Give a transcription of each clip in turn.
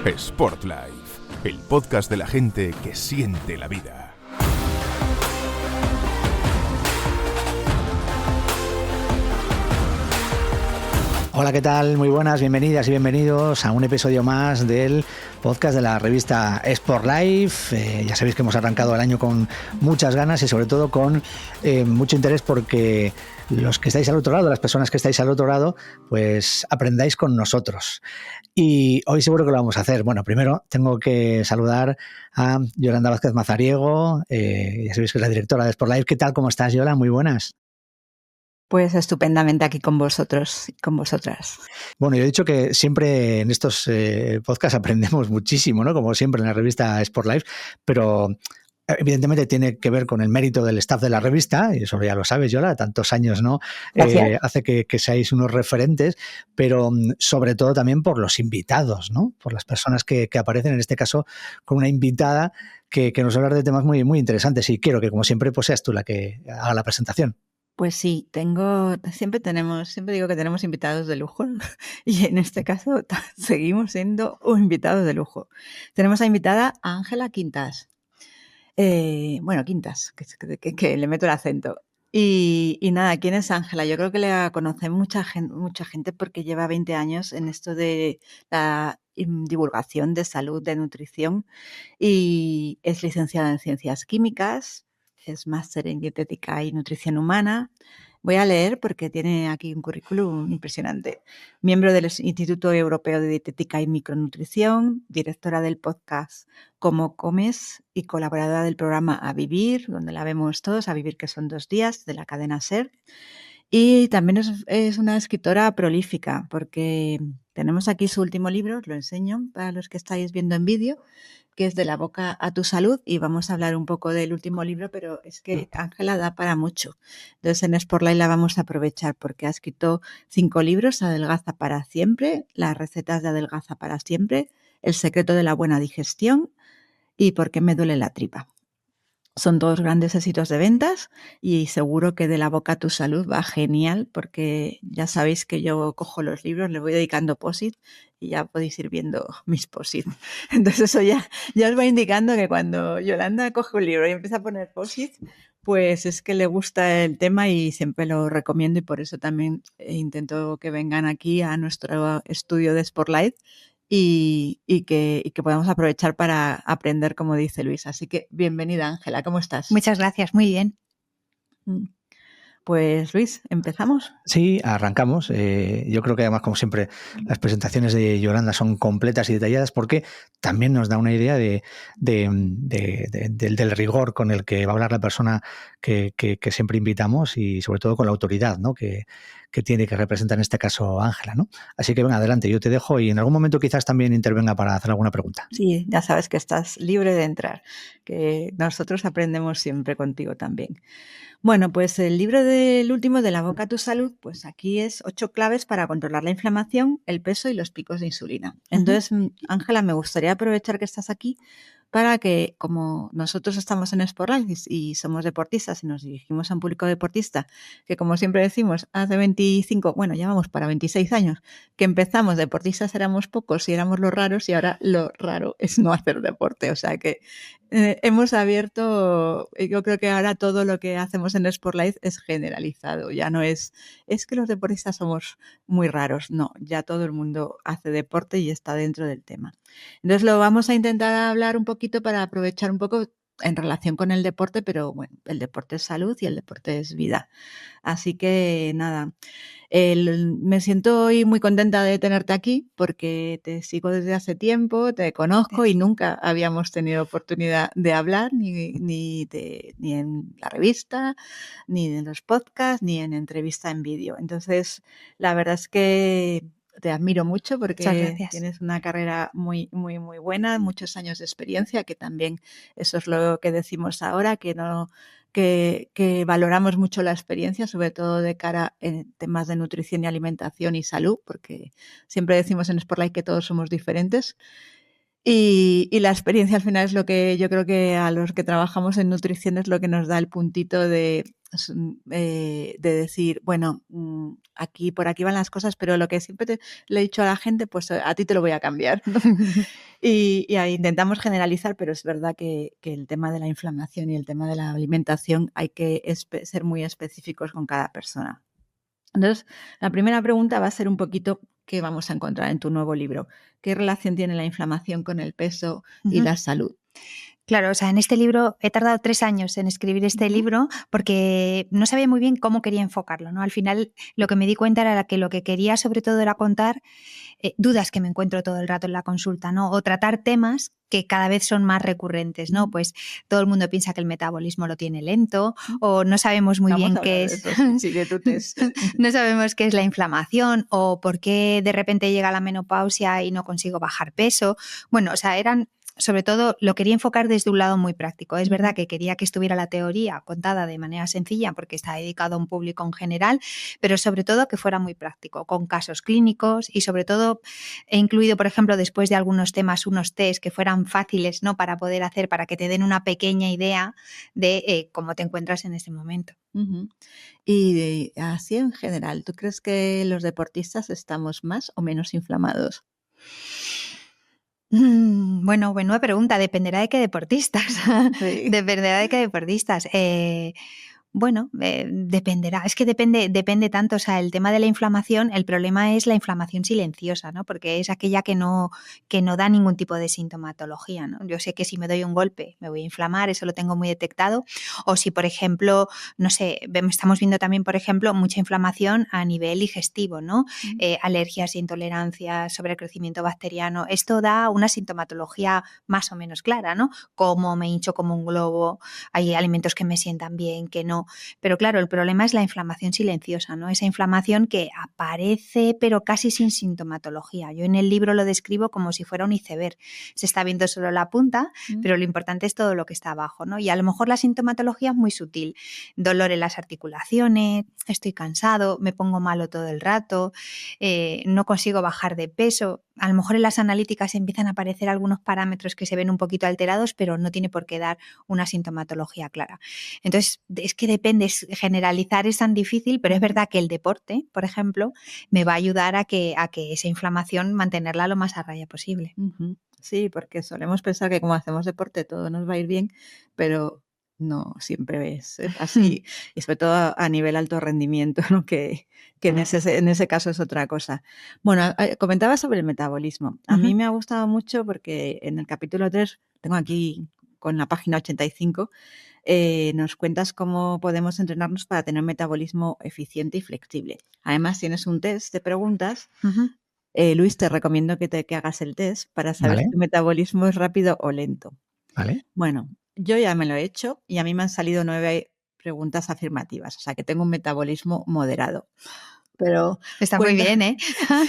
Sportlife, el podcast de la gente que siente la vida. Hola, ¿qué tal? Muy buenas, bienvenidas y bienvenidos a un episodio más del podcast de la revista Sportlife. Ya sabéis que hemos arrancado el año con muchas ganas y sobre todo con mucho interés porque los que estáis al otro lado, las personas que estáis al otro lado, pues aprendáis con nosotros. Y hoy seguro que lo vamos a hacer. Bueno, primero tengo que saludar a Yolanda Vázquez Mazariego, ya sabéis que es la directora de Sportlife. ¿Qué tal? ¿Cómo estás, Yola? Muy buenas. Pues estupendamente aquí con vosotros y con vosotras. Bueno, yo he dicho que siempre en estos podcasts aprendemos muchísimo, ¿no? Como siempre en la revista Sportlife, pero evidentemente tiene que ver con el mérito del staff de la revista, y eso ya lo sabes, Yola, tantos años, ¿no? Hace que seáis unos referentes, pero sobre todo también por los invitados, ¿no? Por las personas que aparecen, en este caso con una invitada que nos va a hablar de temas muy, muy interesantes, y quiero que, como siempre, pues seas tú la que haga la presentación. Pues sí, siempre digo que tenemos invitados de lujo y en este caso seguimos siendo un invitado de lujo. Tenemos a invitada a Ángela Quintas. Quintas, que le meto el acento. Y nada, ¿quién es Ángela? Yo creo que la conoce mucha gente porque lleva 20 años en esto de la divulgación de salud, de nutrición, y es licenciada en Ciencias Químicas, es máster en Dietética y Nutrición Humana. Voy a leer porque tiene aquí un currículum impresionante. Miembro del Instituto Europeo de Dietética y Micronutrición, directora del podcast Cómo Comes y colaboradora del programa A Vivir, donde la vemos todos, A Vivir, que son 2 días, de la cadena SER. Y también es una escritora prolífica porque tenemos aquí su último libro, os lo enseño para los que estáis viendo en vídeo, que es De la boca a tu salud, y vamos a hablar un poco del último libro, pero es que Ángela da para mucho. Entonces en Sportlife la vamos a aprovechar porque ha escrito 5 libros: Adelgaza para siempre, Las recetas de Adelgaza para siempre, El secreto de la buena digestión y ¿Por qué me duele la tripa? Son todos grandes éxitos de ventas y seguro que De la boca a tu salud va genial porque ya sabéis que yo cojo los libros, les voy dedicando post-it y ya podéis ir viendo mis post-it. Entonces eso ya os va indicando que cuando Yolanda coge un libro y empieza a poner post-it, pues es que le gusta el tema y siempre lo recomiendo, y por eso también intento que vengan aquí a nuestro estudio de Sportlife y que podamos aprovechar para aprender, como dice Luis. Así que bienvenida, Ángela, ¿cómo estás? Muchas gracias, muy bien. Pues Luis, ¿empezamos? Sí, arrancamos. Yo creo que además, como siempre, las presentaciones de Yolanda son completas y detalladas porque también nos da una idea del rigor con el que va a hablar la persona que siempre invitamos, y sobre todo con la autoridad, ¿no? que tiene, que representa en este caso Ángela, ¿no? Así que venga, adelante, yo te dejo y en algún momento quizás también intervenga para hacer alguna pregunta. Sí, ya sabes que estás libre de entrar, que nosotros aprendemos siempre contigo también. Bueno, pues el libro del último, De la boca a tu salud, pues aquí es 8 claves para controlar la inflamación, el peso y los picos de insulina. Entonces, Ángela, me gustaría aprovechar que estás aquí para que, como nosotros estamos en Sportlife y somos deportistas y nos dirigimos a un público deportista, que como siempre decimos, hace 25, bueno, ya vamos para 26 años, que empezamos, deportistas éramos pocos y éramos los raros, y ahora lo raro es no hacer deporte. O sea que hemos abierto, yo creo que ahora todo lo que hacemos en Sportlife es generalizado, ya no es que los deportistas somos muy raros, no, ya todo el mundo hace deporte y está dentro del tema. Entonces lo vamos a intentar hablar un poquito para aprovechar un poco en relación con el deporte, pero bueno, el deporte es salud y el deporte es vida. Así que nada, me siento hoy muy contenta de tenerte aquí porque te sigo desde hace tiempo, te conozco y nunca habíamos tenido oportunidad de hablar ni en la revista, ni en los podcasts, ni en entrevista en vídeo. Entonces, la verdad es que te admiro mucho porque tienes una carrera muy, muy, muy buena, muchos años de experiencia, que también eso es lo que decimos ahora, que valoramos mucho la experiencia, sobre todo de cara en temas de nutrición y alimentación y salud, porque siempre decimos en Sportlife que todos somos diferentes. Y la experiencia al final es lo que yo creo que a los que trabajamos en nutrición es lo que nos da el puntito de decir, bueno, por aquí van las cosas, pero lo que siempre le he dicho a la gente, pues a ti te lo voy a cambiar. Y ahí intentamos generalizar, pero es verdad que el tema de la inflamación y el tema de la alimentación hay que ser muy específicos con cada persona. Entonces, la primera pregunta va a ser un poquito qué vamos a encontrar en tu nuevo libro. ¿Qué relación tiene la inflamación con el peso y la salud? Claro, o sea, en este libro he tardado 3 años en escribir este libro porque no sabía muy bien cómo quería enfocarlo, ¿no? Al final lo que me di cuenta era que lo que quería sobre todo era contar dudas que me encuentro todo el rato en la consulta, ¿no? O tratar temas que cada vez son más recurrentes, ¿no? Pues todo el mundo piensa que el metabolismo lo tiene lento o no sabemos muy bien qué es. Sí, de tu test. No sabemos qué es la inflamación o por qué de repente llega la menopausia y no consigo bajar peso. Bueno, o sea, sobre todo lo quería enfocar desde un lado muy práctico. Es verdad que quería que estuviera la teoría contada de manera sencilla porque está dedicado a un público en general, pero sobre todo que fuera muy práctico, con casos clínicos y sobre todo he incluido, por ejemplo, después de algunos temas, unos test que fueran fáciles, ¿no? Para poder hacer, para que te den una pequeña idea de cómo te encuentras en ese momento. Y así en general, ¿tú crees que los deportistas estamos más o menos inflamados? Bueno, buena pregunta. Dependerá de qué deportistas. Sí. Dependerá de qué deportistas. Bueno, dependerá. Es que depende tanto. O sea, el tema de la inflamación, el problema es la inflamación silenciosa, ¿no? Porque es aquella que no da ningún tipo de sintomatología, ¿no? Yo sé que si me doy un golpe me voy a inflamar, eso lo tengo muy detectado. O si, por ejemplo, no sé, estamos viendo también, por ejemplo, mucha inflamación a nivel digestivo, ¿no? Alergias, intolerancias, sobrecrecimiento bacteriano. Esto da una sintomatología más o menos clara, ¿no? Como me hincho como un globo, hay alimentos que me sientan bien, que no. Pero claro, el problema es la inflamación silenciosa, ¿no? Esa inflamación que aparece pero casi sin sintomatología. Yo en el libro lo describo como si fuera un iceberg. Se está viendo solo la punta, pero lo importante es todo lo que está abajo, ¿no? Y a lo mejor la sintomatología es muy sutil. Dolor en las articulaciones, estoy cansado, me pongo malo todo el rato, no consigo bajar de peso. A lo mejor en las analíticas empiezan a aparecer algunos parámetros que se ven un poquito alterados, pero no tiene por qué dar una sintomatología clara. Entonces, es que depende, generalizar es tan difícil, pero es verdad que el deporte, por ejemplo, me va a ayudar a que esa inflamación mantenerla lo más a raya posible. Sí, porque solemos pensar que como hacemos deporte todo nos va a ir bien, pero no siempre es así, y sobre todo a nivel alto rendimiento, ¿no? que en ese caso es otra cosa. Bueno, comentaba sobre el metabolismo. A mí me ha gustado mucho porque en el capítulo 3, tengo aquí con la página 85, nos cuentas cómo podemos entrenarnos para tener un metabolismo eficiente y flexible. Además, tienes un test de preguntas. Luis, te recomiendo que hagas el test para saber si tu metabolismo es rápido o lento. Vale. Bueno, yo ya me lo he hecho y a mí me han salido 9 preguntas afirmativas, o sea que tengo un metabolismo moderado. Pero está muy bien, ¿eh?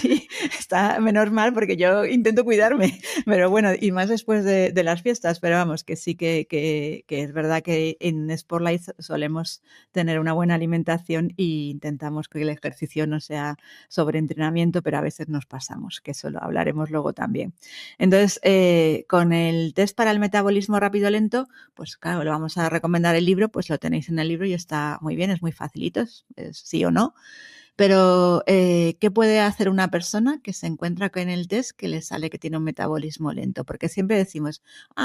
Sí, está menos mal porque yo intento cuidarme, pero bueno, y más después de las fiestas, pero vamos, que sí que es verdad que en Sportlife solemos tener una buena alimentación e intentamos que el ejercicio no sea sobreentrenamiento, pero a veces nos pasamos, que eso lo hablaremos luego también. Entonces, con el test para el metabolismo rápido-lento, pues claro, lo vamos a recomendar el libro, pues lo tenéis en el libro y está muy bien, es muy facilito, es sí o no. Pero, ¿qué puede hacer una persona que se encuentra con el test que le sale que tiene un metabolismo lento? Porque siempre decimos,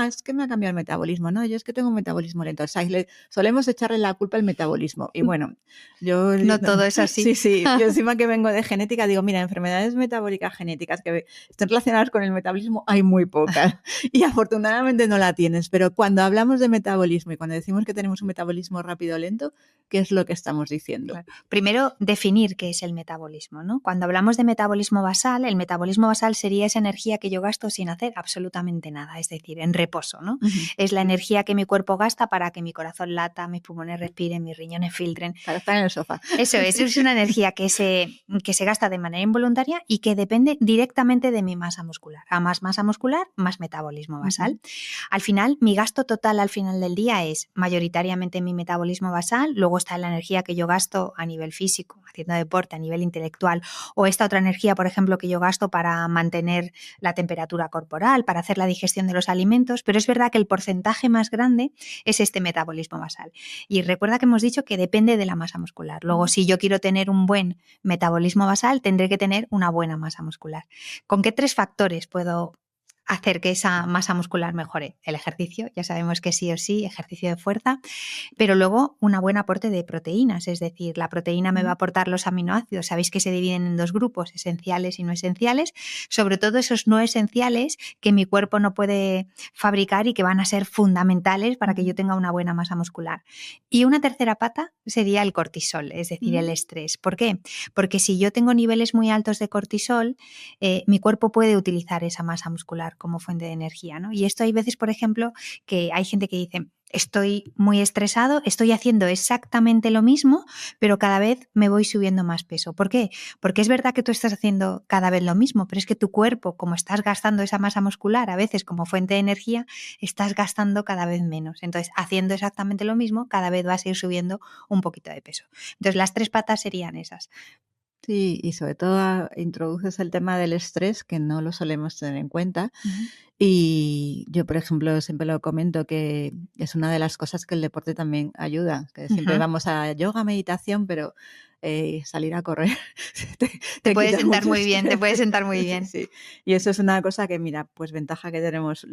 es que me ha cambiado el metabolismo. No, yo es que tengo un metabolismo lento. O sea, solemos echarle la culpa al metabolismo. Y bueno, yo... No todo es así. Sí, yo encima que vengo de genética digo, mira, enfermedades metabólicas genéticas que estén relacionadas con el metabolismo hay muy pocas. Y afortunadamente no la tienes. Pero cuando hablamos de metabolismo y cuando decimos que tenemos un metabolismo rápido o lento, ¿qué es lo que estamos diciendo? Claro. Primero, definir qué es el metabolismo, ¿no? Cuando hablamos de metabolismo basal, el metabolismo basal sería esa energía que yo gasto sin hacer absolutamente nada, es decir, en reposo, ¿no? Es la energía que mi cuerpo gasta para que mi corazón lata, mis pulmones respiren, mis riñones filtren. Para estar en el sofá. Eso es una energía que se gasta de manera involuntaria y que depende directamente de mi masa muscular. A más masa muscular, más metabolismo basal. Al final, mi gasto total al final del día es mayoritariamente mi metabolismo basal, luego está la energía que yo gasto a nivel físico, haciendo deporte, a nivel intelectual, o esta otra energía, por ejemplo, que yo gasto para mantener la temperatura corporal, para hacer la digestión de los alimentos, pero es verdad que el porcentaje más grande es este metabolismo basal. Y recuerda que hemos dicho que depende de la masa muscular. Luego, si yo quiero tener un buen metabolismo basal, tendré que tener una buena masa muscular. ¿Con qué 3 factores puedo hacer que esa masa muscular mejore? El ejercicio, ya sabemos que sí o sí, ejercicio de fuerza, pero luego un buen aporte de proteínas, es decir, la proteína me va a aportar los aminoácidos, sabéis que se dividen en 2 grupos, esenciales y no esenciales, sobre todo esos no esenciales que mi cuerpo no puede fabricar y que van a ser fundamentales para que yo tenga una buena masa muscular. Y una tercera pata sería el cortisol, es decir, el estrés. ¿Por qué? Porque si yo tengo niveles muy altos de cortisol, mi cuerpo puede utilizar esa masa muscular como fuente de energía, ¿no? Y esto hay veces, por ejemplo, que hay gente que dice, estoy muy estresado, estoy haciendo exactamente lo mismo, pero cada vez me voy subiendo más peso. ¿Por qué? Porque es verdad que tú estás haciendo cada vez lo mismo, pero es que tu cuerpo, como estás gastando esa masa muscular a veces como fuente de energía, estás gastando cada vez menos. Entonces, haciendo exactamente lo mismo, cada vez vas a ir subiendo un poquito de peso. Entonces, las 3 patas serían esas. Sí, y sobre todo introduces el tema del estrés, que no lo solemos tener en cuenta. Y yo, por ejemplo, siempre lo comento que es una de las cosas que el deporte también ayuda, que siempre vamos a yoga, meditación, pero salir a correr Te puedes quita sentar mucho muy bien, te estrés. puedes sentar muy bien. Sí, y eso es una cosa que, mira, pues ventaja que tenemos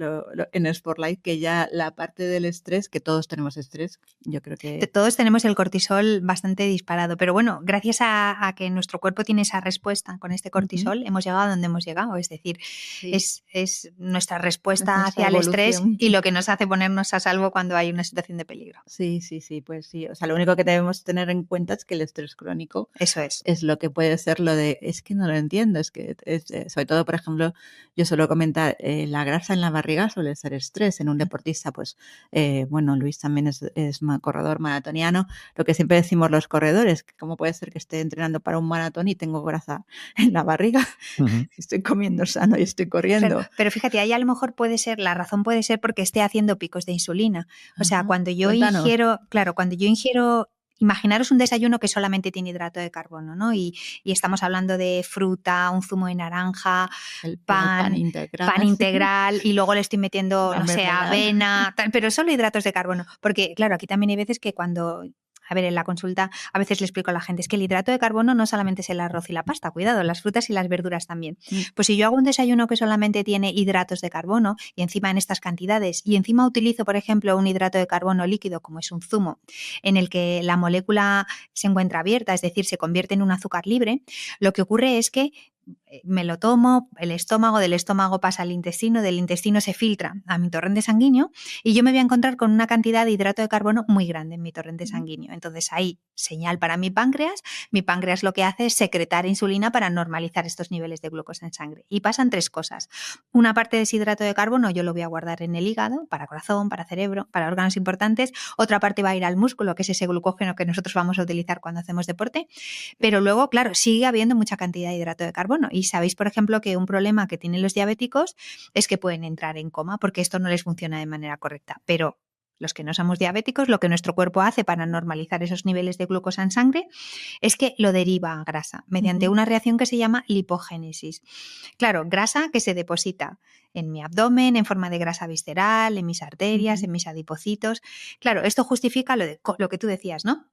en Sportlife, que ya la parte del estrés, que todos tenemos estrés, yo creo que... Todos tenemos el cortisol bastante disparado, pero bueno, gracias a que nuestro cuerpo tiene esa respuesta con este cortisol, hemos llegado a donde hemos llegado, es decir, Sí. es nuestra respuesta Nuestra hacia el estrés evolución. y lo que nos hace ponernos a salvo cuando hay una situación de peligro. Sí, pues sí. O sea, lo único que debemos tener en cuenta es que el estrés crónico Eso es. lo que puede ser lo de, es que no lo entiendo, es que, sobre todo, por ejemplo, yo suelo comentar, la grasa en la barriga suele ser estrés en un deportista, pues, bueno, Luis también es corredor maratoniano, lo que siempre decimos los corredores, que cómo puede ser que esté entrenando para un maratón y tengo grasa en la barriga, estoy comiendo sano y estoy corriendo. Claro, pero fíjate, ahí a lo mejor puede ser, la razón puede ser porque esté haciendo picos de insulina. O sea, cuando yo ingiero, imaginaros un desayuno que solamente tiene hidrato de carbono, ¿no? Y estamos hablando de fruta, un zumo de naranja, el pan integral y luego le estoy metiendo, no sé, avena, tal, pero solo hidratos de carbono. Porque, claro, aquí también hay veces que cuando... A ver, en la consulta a veces le explico a la gente, es que el hidrato de carbono no solamente es el arroz y la pasta, cuidado, las frutas y las verduras también. Pues si yo hago un desayuno que solamente tiene hidratos de carbono y encima en estas cantidades y encima utilizo, por ejemplo, un hidrato de carbono líquido como es un zumo, en el que la molécula se encuentra abierta, es decir, se convierte en un azúcar libre, lo que ocurre es que me lo tomo, del estómago pasa al intestino, del intestino se filtra a mi torrente sanguíneo y yo me voy a encontrar con una cantidad de hidrato de carbono muy grande en mi torrente sanguíneo. Entonces hay señal para mi páncreas lo que hace es secretar insulina para normalizar estos niveles de glucosa en sangre. Y pasan 3 cosas. Una parte de ese hidrato de carbono yo lo voy a guardar en el hígado, para corazón, para cerebro, para órganos importantes. Otra parte va a ir al músculo, que es ese glucógeno que nosotros vamos a utilizar cuando hacemos deporte. Pero luego, claro, sigue habiendo mucha cantidad de hidrato de carbono. Y sabéis, por ejemplo, que un problema que tienen los diabéticos es que pueden entrar en coma porque esto no les funciona de manera correcta. Pero los que no somos diabéticos, lo que nuestro cuerpo hace para normalizar esos niveles de glucosa en sangre es que lo deriva a grasa mediante una reacción que se llama lipogénesis. Claro, grasa que se deposita en mi abdomen en forma de grasa visceral, en mis arterias, en mis adipocitos. Claro, esto justifica lo que tú decías, ¿no?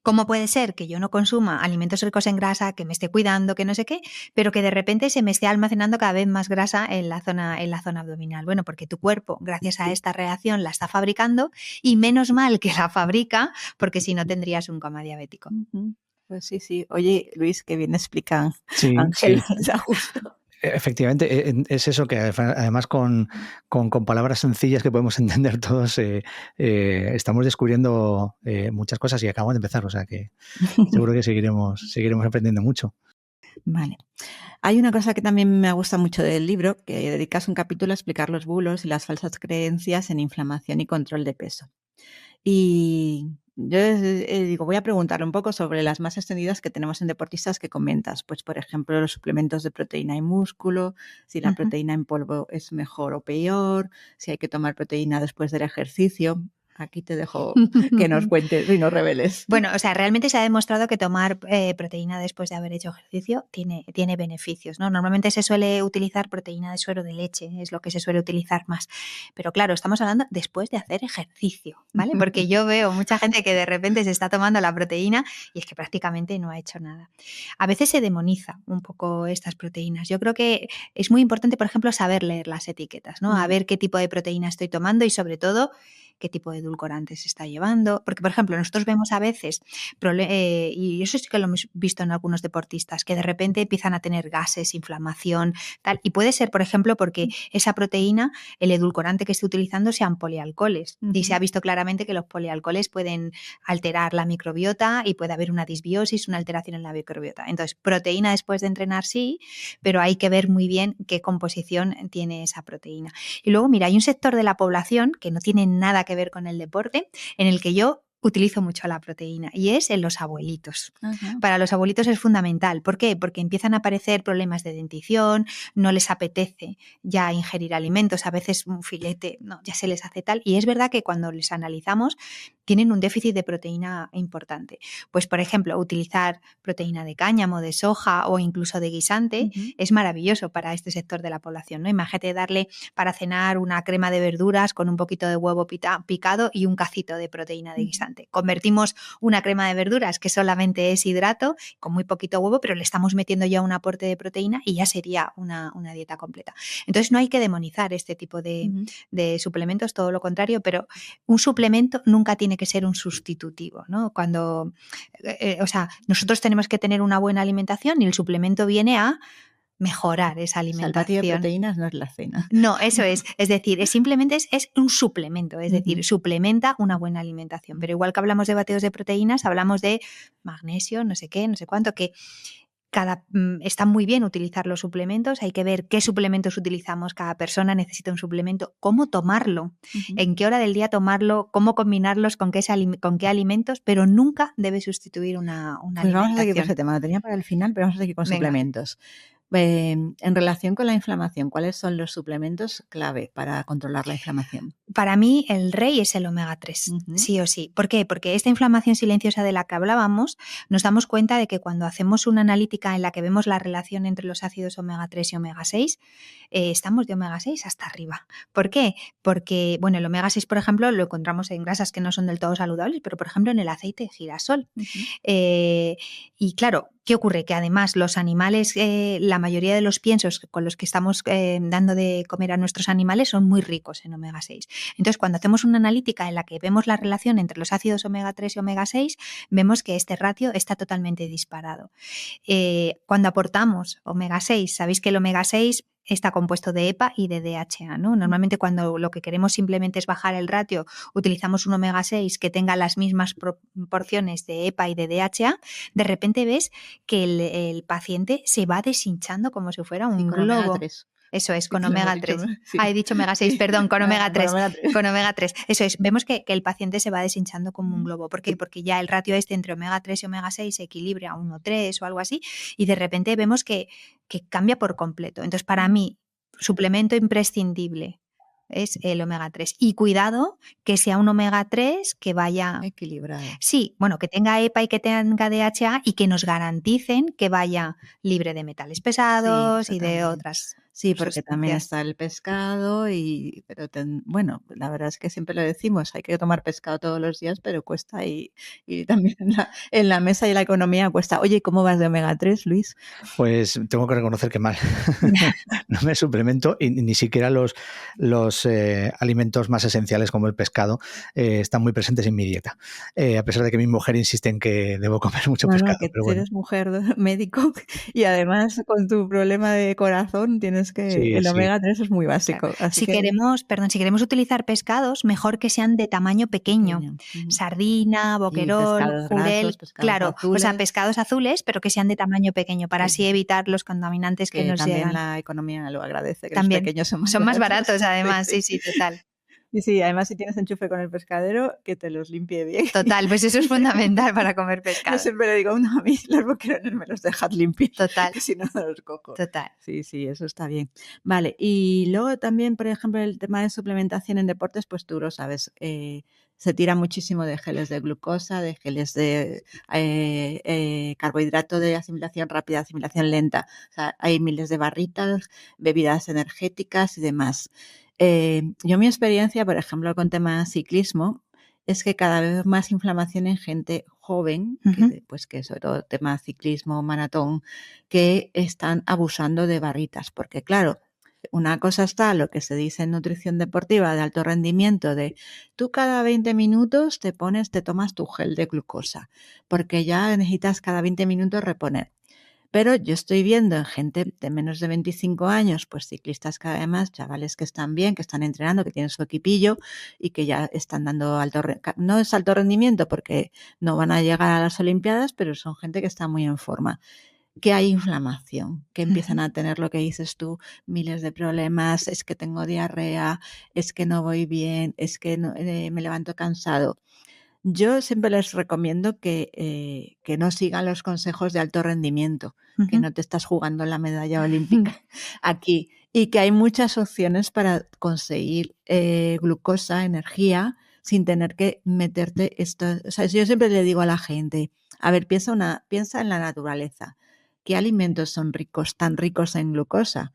¿Cómo puede ser que yo no consuma alimentos ricos en grasa, que me esté cuidando, que no sé qué, pero que de repente se me esté almacenando cada vez más grasa en la zona abdominal? Bueno, porque tu cuerpo, gracias a esta reacción, la está fabricando y menos mal que la fabrica, porque si no tendrías un coma diabético. Pues sí. Oye, Luis, que bien explica Sí. Ángel, ya justo. Efectivamente, es eso que además con palabras sencillas que podemos entender todos, estamos descubriendo muchas cosas y acabamos de empezar, o sea que seguro que seguiremos aprendiendo mucho. Vale. Hay una cosa que también me gusta mucho del libro, que dedicas un capítulo a explicar los bulos y las falsas creencias en inflamación y control de peso. Y yo digo, voy a preguntarle un poco sobre las más extendidas que tenemos en deportistas que comentas. Pues, por ejemplo, los suplementos de proteína y músculo, si la proteína en polvo es mejor o peor, si hay que tomar proteína después del ejercicio. aquí te dejo que nos cuentes y nos reveles. Bueno, o sea, realmente se ha demostrado que tomar proteína después de haber hecho ejercicio tiene beneficios, ¿no? Normalmente se suele utilizar proteína de suero de leche, es lo que se suele utilizar más. Pero claro, estamos hablando después de hacer ejercicio, ¿vale? Porque yo veo mucha gente que de repente se está tomando la proteína y es que prácticamente no ha hecho nada. A veces se demoniza un poco estas proteínas. Yo creo que es muy importante, por ejemplo, saber leer las etiquetas, ¿no? A ver qué tipo de proteína estoy tomando y sobre todo qué tipo de edulcorantes se está llevando. Porque, por ejemplo, nosotros vemos a veces, y eso sí que lo hemos visto en algunos deportistas, que de repente empiezan a tener gases, inflamación, tal. Y puede ser, por ejemplo, porque esa proteína, el edulcorante que esté utilizando sean polialcoholes. Y se ha visto claramente que los polialcoholes pueden alterar la microbiota y puede haber una disbiosis, una alteración en la microbiota. Entonces, proteína después de entrenar sí, pero hay que ver muy bien qué composición tiene esa proteína. Y luego, mira, hay un sector de la población que no tiene nada que ver con el deporte, en el que yo utilizo mucho la proteína y es en los abuelitos. Para los abuelitos es fundamental. ¿Por qué? Porque empiezan a aparecer problemas de dentición, no les apetece ya ingerir alimentos, a veces un filete no, ya se les hace tal, y es verdad que cuando les analizamos tienen un déficit de proteína importante. Pues, por ejemplo, utilizar proteína de cáñamo, de soja o incluso de guisante es maravilloso para este sector de la población, ¿no? Imagínate darle para cenar una crema de verduras con un poquito de huevo picado y un cacito de proteína de guisante. Convertimos una crema de verduras que solamente es hidrato, con muy poquito huevo, pero le estamos metiendo ya un aporte de proteína y ya sería una dieta completa. Entonces no hay que demonizar este tipo de suplementos, todo lo contrario, pero un suplemento nunca tiene que ser un sustitutivo, ¿no? Cuando, o sea, nosotros tenemos que tener una buena alimentación y el suplemento viene a mejorar esa alimentación. El batido de proteínas no es la cena. No, eso es decir, simplemente es un suplemento, es decir, suplementa una buena alimentación. Pero igual que hablamos de batidos de proteínas, hablamos de magnesio, no sé qué, no sé cuánto, que está muy bien utilizar los suplementos, hay que ver qué suplementos utilizamos, cada persona necesita un suplemento, cómo tomarlo, en qué hora del día tomarlo, cómo combinarlos, con qué alimentos, pero nunca debe sustituir una alimentación. Vamos a seguir con ese tema, lo tenía para el final, pero vamos a seguir con suplementos. En relación con la inflamación, ¿cuáles son los suplementos clave para controlar la inflamación? Para mí el rey es el omega 3, sí o sí. ¿Por qué? Porque esta inflamación silenciosa de la que hablábamos, nos damos cuenta de que cuando hacemos una analítica en la que vemos la relación entre los ácidos omega 3 y omega 6, estamos de omega 6 hasta arriba. ¿Por qué? Porque, bueno, el omega 6, por ejemplo, lo encontramos en grasas que no son del todo saludables, pero, por ejemplo, en el aceite de girasol. Y claro, ¿qué ocurre? Que además los animales, la mayoría de los piensos con los que estamos dando de comer a nuestros animales son muy ricos en omega 6. Entonces, cuando hacemos una analítica en la que vemos la relación entre los ácidos omega 3 y omega 6, vemos que este ratio está totalmente disparado. Cuando aportamos omega 6, sabéis que el omega 6 está compuesto de EPA y de DHA, ¿no? Normalmente cuando lo que queremos simplemente es bajar el ratio, utilizamos un omega 6 que tenga las mismas proporciones de EPA y de DHA, de repente ves que el paciente se va deshinchando como si fuera un globo. Omega 3. Eso es, con omega 3. Sí. He dicho omega 6, perdón, con omega 3. Omega 3. Con omega 3. Eso es, vemos que el paciente se va deshinchando como un globo. ¿Por qué? Porque ya el ratio entre omega 3 y omega 6 se equilibra a 1,3 o algo así, y de repente vemos que cambia por completo. Entonces, para mí, suplemento imprescindible es el omega 3. Y cuidado que sea un omega 3 que vaya equilibrado. Sí, bueno, que tenga EPA y que tenga DHA y que nos garanticen que vaya libre de metales pesados y de otras. Sí, porque también está el pescado pero bueno, la verdad es que siempre lo decimos, hay que tomar pescado todos los días, pero cuesta y también en la mesa y la economía cuesta. Oye, ¿cómo vas de omega 3, Luis? Pues tengo que reconocer que mal. No me suplemento y ni siquiera los alimentos más esenciales como el pescado están muy presentes en mi dieta. A pesar de que mi mujer insiste en que debo comer mucho pescado. Que pero bueno. Eres mujer médico y además con tu problema de corazón tienes que el omega 3 es muy básico. Claro. Si queremos utilizar pescados, mejor que sean de tamaño pequeño. Sardina, boquerol, jurel, claro, azules. O sea, pescados azules, pero que sean de tamaño pequeño para así evitar los contaminantes que nos llegan. También la economía lo agradece, que también los pequeños son más baratos además, sí, total. Y sí, además si tienes enchufe con el pescadero, que te los limpie bien. Total, pues eso es fundamental para comer Yo pescado. siempre le digo, no, a mí los boquerones me los dejad limpios, Total, que si no, no los cojo. total. Sí, sí, eso está bien. Vale, y luego también, por ejemplo, el tema de suplementación en deportes, pues tú lo sabes, se tira muchísimo de geles de glucosa, de geles de carbohidrato de asimilación rápida, asimilación lenta. O sea, hay miles de barritas, bebidas energéticas y demás. Yo mi experiencia, por ejemplo, con tema ciclismo, es que cada vez más inflamación en gente joven, que sobre todo tema ciclismo, maratón, que están abusando de barritas, porque claro, una cosa está lo que se dice en nutrición deportiva de alto rendimiento, de tú cada 20 minutos te tomas tu gel de glucosa, porque ya necesitas cada 20 minutos reponer. Pero yo estoy viendo en gente de menos de 25 años, pues ciclistas que además, chavales que están bien, que están entrenando, que tienen su equipillo y que ya están dando no es alto rendimiento porque no van a llegar a las Olimpiadas, pero son gente que está muy en forma. Que hay inflamación, que empiezan a tener lo que dices tú, miles de problemas, es que tengo diarrea, es que no voy bien, es que me levanto cansado. Yo siempre les recomiendo que no sigan los consejos de alto rendimiento, que no te estás jugando la medalla olímpica aquí y que hay muchas opciones para conseguir glucosa, energía, sin tener que meterte esto. O sea, yo siempre le digo a la gente, a ver, piensa en la naturaleza. ¿Qué alimentos son tan ricos en glucosa?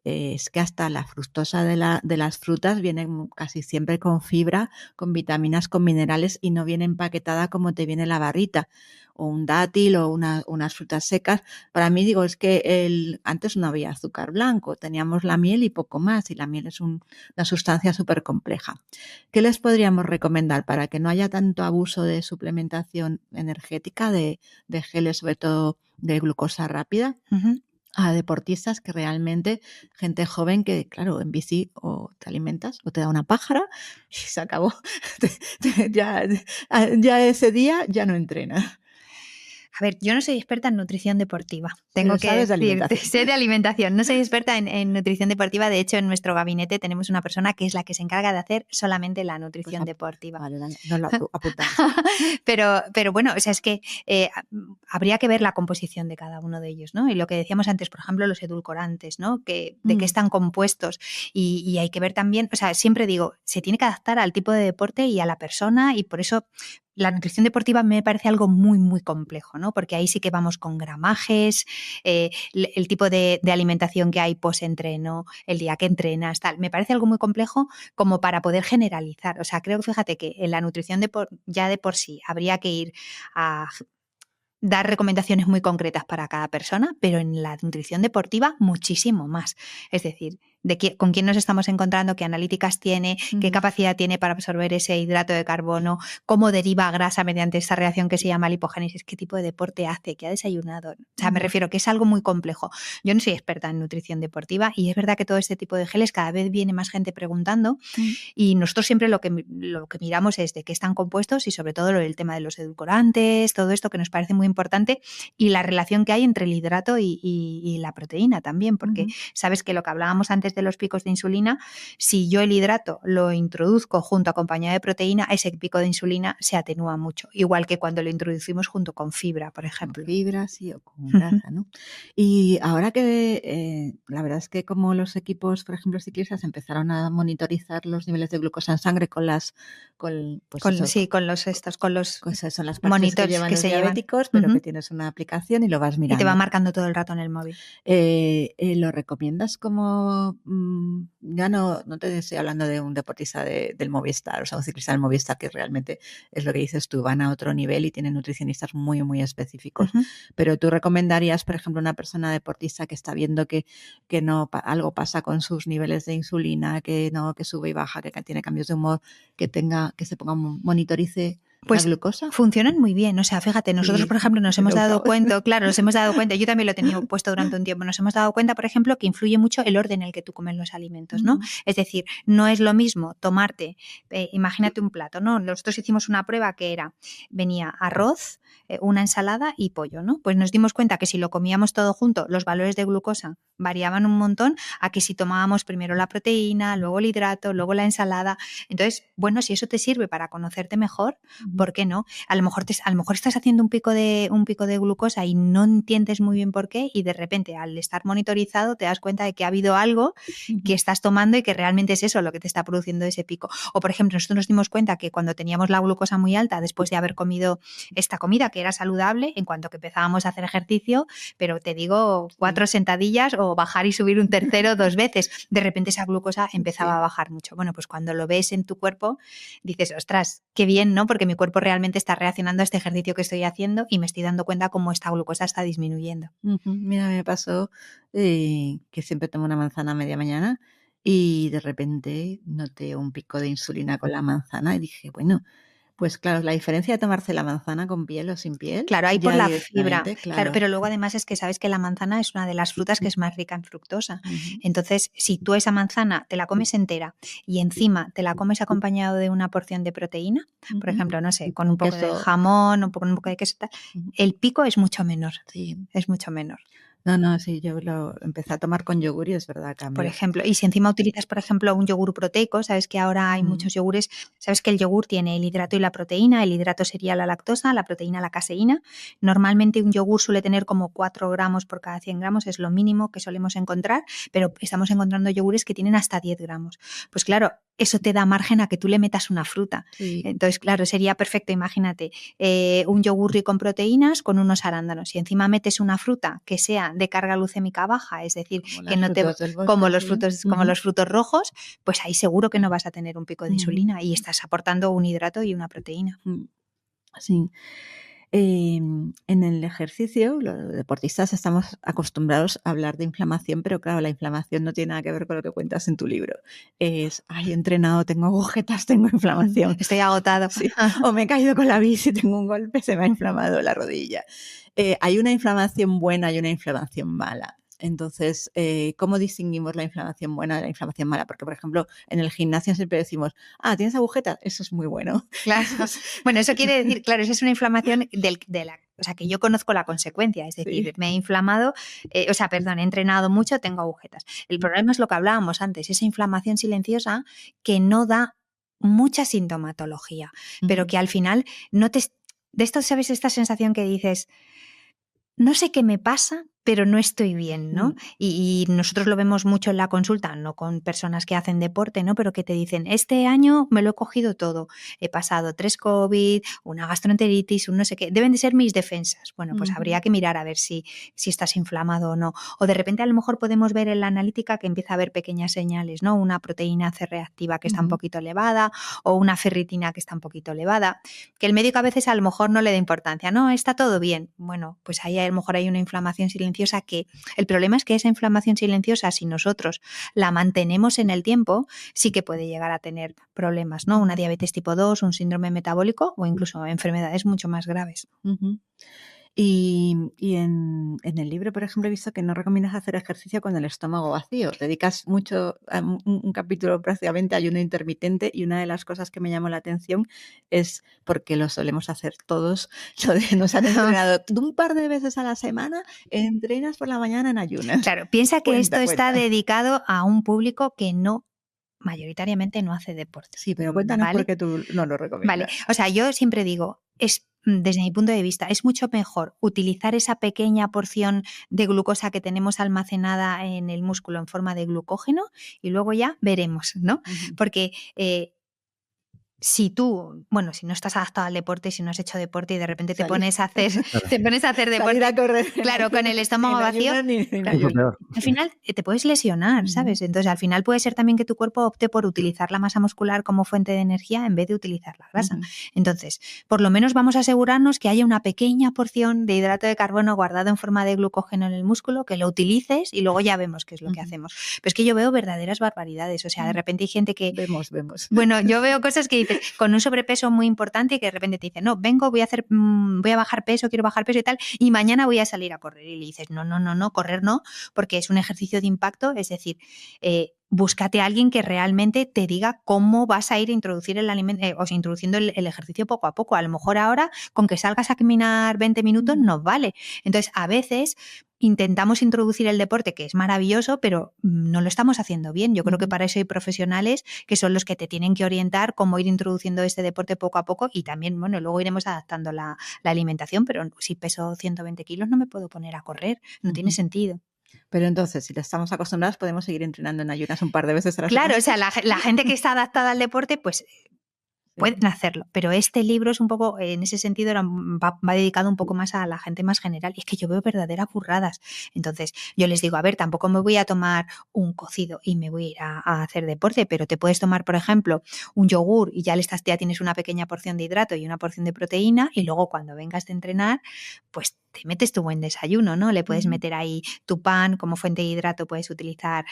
Es que hasta la fructosa de las frutas viene casi siempre con fibra, con vitaminas, con minerales y no viene empaquetada como te viene la barrita o un dátil o unas frutas secas. Para mí digo, es que antes no había azúcar blanco, teníamos la miel y poco más y la miel es una sustancia súper compleja. ¿Qué les podríamos recomendar para que no haya tanto abuso de suplementación energética, de geles, sobre todo de glucosa rápida? A deportistas que realmente, gente joven que, claro, en bici o te alimentas o te da una pájara y se acabó. Ya ese día ya no entrenas. A ver, yo no soy experta en nutrición deportiva, Pero tengo que sabes de decirte, alimentación. sé de alimentación, no soy experta en nutrición deportiva, de hecho en nuestro gabinete tenemos una persona que es la que se encarga de hacer solamente la nutrición deportiva. Vale, no lo apuntamos. Pero bueno, o sea, es que habría que ver la composición de cada uno de ellos, ¿no? Y lo que decíamos antes, por ejemplo, los edulcorantes, ¿no? De qué están compuestos y hay que ver también, o sea, siempre digo, se tiene que adaptar al tipo de deporte y a la persona y por eso la nutrición deportiva me parece algo muy, muy complejo, ¿no? Porque ahí sí que vamos con gramajes, el tipo de alimentación que hay post-entreno, el día que entrenas, tal. Me parece algo muy complejo como para poder generalizar. O sea, creo que fíjate que en la nutrición ya de por sí habría que ir a dar recomendaciones muy concretas para cada persona, pero en la nutrición deportiva muchísimo más. Es decir, con quién nos estamos encontrando, qué analíticas tiene, qué capacidad tiene para absorber ese hidrato de carbono, cómo deriva grasa mediante esta reacción que se llama lipogénesis, qué tipo de deporte hace, qué ha desayunado. O sea, me refiero que es algo muy complejo. Yo no soy experta en nutrición deportiva y es verdad que todo este tipo de geles cada vez viene más gente preguntando y nosotros siempre lo que miramos es de qué están compuestos y sobre todo el tema de los edulcorantes, todo esto que nos parece muy importante y la relación que hay entre el hidrato y la proteína también, porque sabes que lo que hablábamos antes de los picos de insulina, si yo el hidrato lo introduzco junto acompañado de proteína, ese pico de insulina se atenúa mucho, igual que cuando lo introducimos junto con fibra, por ejemplo. Con fibra, sí, o con grasa, ¿no? Y ahora que la verdad es que como los equipos, por ejemplo, ciclistas empezaron a monitorizar los niveles de glucosa en sangre con los son las partes monitores que llevan los diabéticos, pero que tienes una aplicación y lo vas mirando. Y te va marcando todo el rato en el móvil. ¿Lo recomiendas como ya no te estoy hablando de un deportista del Movistar, o sea, un ciclista del Movistar que realmente es lo que dices tú, van a otro nivel y tienen nutricionistas muy, muy específicos. Pero tú recomendarías, por ejemplo, una persona deportista que está viendo que no algo pasa con sus niveles de insulina, que sube y baja, que tiene cambios de humor, que se monitorice Pues la glucosa? funcionan muy bien, o sea, fíjate, nosotros, Sí, por ejemplo, nos te hemos lo dado usaba. cuenta, claro, nos hemos dado cuenta, yo también lo he tenido puesto durante un tiempo, nos hemos dado cuenta, por ejemplo, que influye mucho el orden en el que tú comes los alimentos, ¿no? Ujú. Es decir, no es lo mismo tomarte, imagínate un plato, ¿no? Nosotros hicimos una prueba que venía arroz, una ensalada y pollo, ¿no? Pues nos dimos cuenta que si lo comíamos todo junto, los valores de glucosa variaban un montón a que si tomábamos primero la proteína, luego el hidrato, luego la ensalada. Entonces, bueno, si eso te sirve para conocerte mejor, ¿por qué no? A lo mejor estás haciendo un pico de glucosa y no entiendes muy bien por qué, y de repente al estar monitorizado te das cuenta de que ha habido algo que estás tomando y que realmente es eso lo que te está produciendo ese pico. O por ejemplo, nosotros nos dimos cuenta que cuando teníamos la glucosa muy alta después de haber comido esta comida que era saludable, en cuanto que empezábamos a hacer ejercicio, pero te digo 4 sentadillas o bajar y subir un tercero 2 veces, de repente esa glucosa empezaba a bajar mucho. Bueno, pues cuando lo ves en tu cuerpo dices, ostras, qué bien, ¿no? Porque mi cuerpo realmente está reaccionando a este ejercicio que estoy haciendo y me estoy dando cuenta cómo esta glucosa está disminuyendo. Mira, me pasó que siempre tomo una manzana a media mañana y de repente noté un pico de insulina con la manzana y dije, bueno, pues claro, la diferencia de tomarse la manzana con piel o sin piel, Claro, ahí por ya la fibra, directamente, claro, claro. pero luego además es que sabes que la manzana es una de las frutas que es más rica en fructosa. Ujú. Entonces, si tú esa manzana te la comes entera y encima te la comes acompañado de una porción de proteína, por Ujú. ejemplo, no sé, con un poco de Queso. jamón, un poco de queso, tal, Ujú. el pico es mucho menor, Sí. es mucho menor. No, sí, yo lo empecé a tomar con yogur y es verdad, Por cambió. ejemplo, y si encima utilizas, por ejemplo, un yogur proteico, sabes que ahora hay muchos yogures, sabes que el yogur tiene el hidrato y la proteína, el hidrato sería la lactosa, la proteína la caseína. Normalmente un yogur suele tener como 4 gramos por cada 100 gramos, es lo mínimo que solemos encontrar, pero estamos encontrando yogures que tienen hasta 10 gramos. Pues claro, eso te da margen a que tú le metas una fruta. Sí. Entonces, claro, sería perfecto, imagínate, un yogur rico en proteínas con unos arándanos. Y encima metes una fruta que sea de carga glucémica baja, es decir, Como que las no te frutas del bosque, como los sí. frutos, como Ujú. los frutos rojos, pues ahí seguro que no vas a tener un pico de Ujú. insulina y estás aportando un hidrato y una proteína. Sí. En el ejercicio, los deportistas estamos acostumbrados a hablar de inflamación, pero claro, la inflamación no tiene nada que ver con lo que cuentas en tu libro. Es, ay, he entrenado, tengo agujetas, tengo inflamación. Estoy agotado. Sí. O me he caído con la bici, tengo un golpe, se me ha inflamado la rodilla. Hay una inflamación buena y una inflamación mala. Entonces, ¿cómo distinguimos la inflamación buena de la inflamación mala? Porque, por ejemplo, en el gimnasio siempre decimos, ¿tienes agujetas? Eso es muy bueno. Claro. Bueno, eso quiere decir, claro, eso es una inflamación o sea, que yo conozco la consecuencia, es decir, Sí. me he inflamado, he entrenado mucho, tengo agujetas. El problema es lo que hablábamos antes, esa inflamación silenciosa que no da mucha sintomatología, pero que al final no te... De esto, ¿sabes? Esta sensación que dices, no sé qué me pasa, pero no estoy bien, ¿no? Y nosotros lo vemos mucho en la consulta, no con personas que hacen deporte, ¿no? Pero que te dicen, este año me lo he cogido todo. He pasado 3 COVID, una gastroenteritis, un no sé qué. Deben de ser mis defensas. Bueno, pues habría que mirar a ver si estás inflamado o no. O de repente a lo mejor podemos ver en la analítica que empieza a haber pequeñas señales, ¿no? Una proteína C reactiva que está un poquito elevada o una ferritina que está un poquito elevada. Que el médico a veces a lo mejor no le da importancia. No, está todo bien. Bueno, pues ahí a lo mejor hay una inflamación silenciosa que el problema es que esa inflamación silenciosa, si nosotros la mantenemos en el tiempo, sí que puede llegar a tener problemas, ¿no? Una diabetes tipo 2, un síndrome metabólico o incluso enfermedades mucho más graves. Y en el libro, por ejemplo, he visto que no recomiendas hacer ejercicio con el estómago vacío. Dedicas mucho, un capítulo prácticamente a ayuno intermitente, y una de las cosas que me llamó la atención es, porque lo solemos hacer todos, lo de nos han entrenado un par de veces a la semana, entrenas por la mañana en ayunas. Claro, piensa que esto está Cuenta. dedicado a un público que mayoritariamente no hace deporte. Sí, pero cuéntanos, ¿vale? por qué tú no lo recomiendas. Vale, o sea, yo siempre digo, desde mi punto de vista, es mucho mejor utilizar esa pequeña porción de glucosa que tenemos almacenada en el músculo en forma de glucógeno y luego ya veremos, ¿no? Porque si no estás adaptado al deporte, si no has hecho deporte y de repente te pones a hacer deporte, Salir a correr. claro, con el estómago vacío, Claro. al final te puedes lesionar, ¿sabes? Entonces al final puede ser también que tu cuerpo opte por utilizar la masa muscular como fuente de energía en vez de utilizar la grasa. Entonces, por lo menos vamos a asegurarnos que haya una pequeña porción de hidrato de carbono guardado en forma de glucógeno en el músculo, que lo utilices y luego ya vemos qué es lo que hacemos. Pero es que yo veo verdaderas barbaridades, o sea, de repente hay gente que... Vemos. Bueno, yo veo cosas que sientes con un sobrepeso muy importante y que de repente te dicen, no, vengo, voy a bajar peso, quiero bajar peso y tal, y mañana voy a salir a correr. Y le dices, no, correr no, porque es un ejercicio de impacto, es decir, búscate a alguien que realmente te diga cómo vas a ir a introducir el alimento, o sea, introduciendo el ejercicio poco a poco. A lo mejor ahora, con que salgas a caminar 20 minutos, nos vale. Entonces, a veces intentamos introducir el deporte, que es maravilloso, pero no lo estamos haciendo bien. Yo creo que para eso hay profesionales que son los que te tienen que orientar cómo ir introduciendo este deporte poco a poco, y también, bueno, luego iremos adaptando la alimentación, pero si peso 120 kilos no me puedo poner a correr, no tiene sentido. Pero entonces, si estamos acostumbrados, podemos seguir entrenando en ayunas un par de veces a la semana. Claro, o sea, la gente que está adaptada al deporte, pues pueden hacerlo, pero este libro es un poco, en ese sentido, va dedicado un poco más a la gente más general, y es que yo veo verdaderas burradas. Entonces yo les digo, a ver, tampoco me voy a tomar un cocido y me voy a ir a hacer deporte, pero te puedes tomar, por ejemplo, un yogur y ya tienes una pequeña porción de hidrato y una porción de proteína, y luego cuando vengas de entrenar, pues te metes tu buen desayuno, ¿no? Le puedes meter ahí tu pan como fuente de hidrato, puedes utilizar